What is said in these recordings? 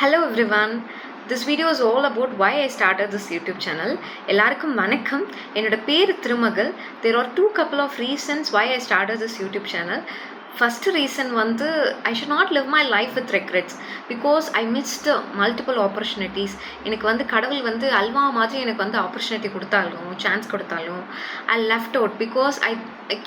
Hello everyone. This video is all about why I started this YouTube channel. எல்லாருக்கும் வணக்கம். என்னோட பேர் திருமகள். There are couple of reasons why I started this YouTube channel. First reason வந்து I should not live my life with regrets because I missed multiple opportunities. எனக்கு வந்து கடவுள் வந்து அல்வா மாதிரி எனக்கு வந்து ஆப்பர்ச்சுனிட்டி கொடுத்தாலும் சான்ஸ் கொடுத்தாலும் I left out because I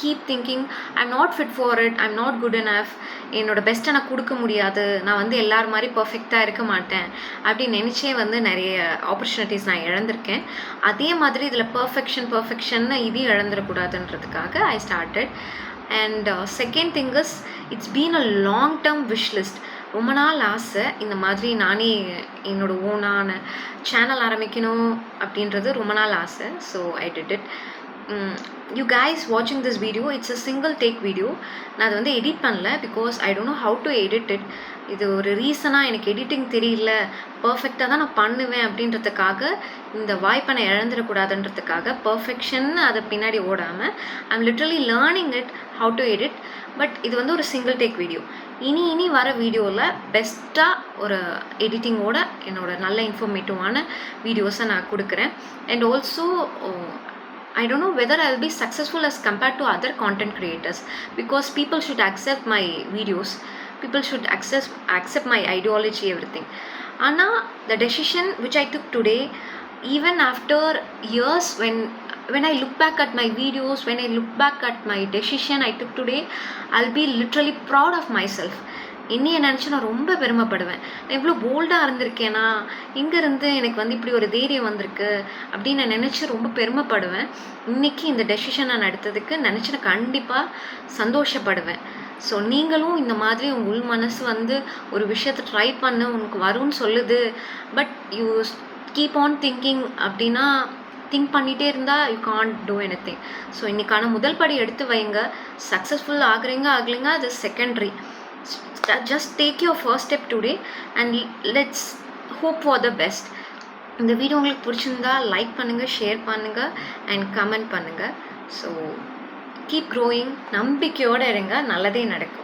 keep thinking I'm not fit for it, I'm not good enough, என்னோட பெஸ்ட்டை நான் கொடுக்க முடியாது, நான் வந்து எல்லார் மாதிரி பர்ஃபெக்டாக இருக்க மாட்டேன் அப்படின்னு நினச்சே வந்து நிறைய ஆப்பர்ச்சுனிட்டிஸ் நான் இழந்திருக்கேன். அதே மாதிரி இதில் பர்ஃபெக்ஷன்னு இதையும் இழந்துடக்கூடாதுன்றதுக்காக I started. And second thing is it's been a long term wish list. ரொம்ப நாள் ஆசை இந்த மாதிரி நானே என்னோட ஓனான சேனல் ஆரம்பிக்கணும் அப்படின்றது ரொம்ப நாள் ஆசை. So I did it. You guys watching this video, it's a single take video. நான் அதை வந்து எடிட் பண்ணல because I don't know how to edit it. இது ஒரு ரீசனாக எனக்கு எடிட்டிங் தெரியல, பர்ஃபெக்டாக தான் நான் பண்ணுவேன் அப்படின்றதுக்காக, இந்த வாய்ப்பை நான் இழந்துடக்கூடாதுன்றதுக்காக பர்ஃபெக்ஷன் அதை பின்னாடி ஓடாமல் I'm literally learning it how to edit. But இது வந்து ஒரு சிங்கிள் டேக் வீடியோ. இனி வர வீடியோவில் பெஸ்ட்டாக ஒரு எடிட்டிங்கோட என்னோட நல்ல இன்ஃபர்மேட்டிவான வீடியோஸை நான் கொடுக்குறேன். And also I don't know whether I'll be successful as compared to other content creators because people should accept my videos, people should accept my ideology, everything. Anna, the decision which I took today, even after years, when I look back at my videos, when I look back at my decision I took today, I'll be literally proud of myself. என்னையை நினச்சி நான் ரொம்ப பெருமைப்படுவேன். நான் எவ்வளோ போல்டாக இருந்திருக்கேனா, இங்கேருந்து எனக்கு வந்து இப்படி ஒரு தைரியம் வந்திருக்கு அப்படின்னு நான் நினச்சி ரொம்ப பெருமைப்படுவேன். இன்றைக்கி இந்த டெசிஷனை நான் எடுத்ததுக்கு நினச்சி நான் கண்டிப்பாக சந்தோஷப்படுவேன். ஸோ நீங்களும் இந்த மாதிரி உங்கள் உள் மனசு வந்து ஒரு விஷயத்தை ட்ரை பண்ண உனக்கு வரும்னு சொல்லுது, but you keep on thinking அப்படின்னா திங்க் பண்ணிகிட்டே இருந்தால் you can't two anything. So இன்றைக்கான முதல் படி எடுத்து வைங்க. சக்ஸஸ்ஃபுல் ஆகுறீங்க அது secondary. Just take your first step today and let's hope for the best. இந்த வீடியோ உங்களுக்கு பிடிச்சிருந்தா லைக் பண்ணுங்கள், ஷேர் பண்ணுங்கள் அண்ட் கமெண்ட் பண்ணுங்கள். ஸோ கீப் க்ரோயிங், நம்பிக்கையோடு இருங்க, நல்லதே நடக்கும்.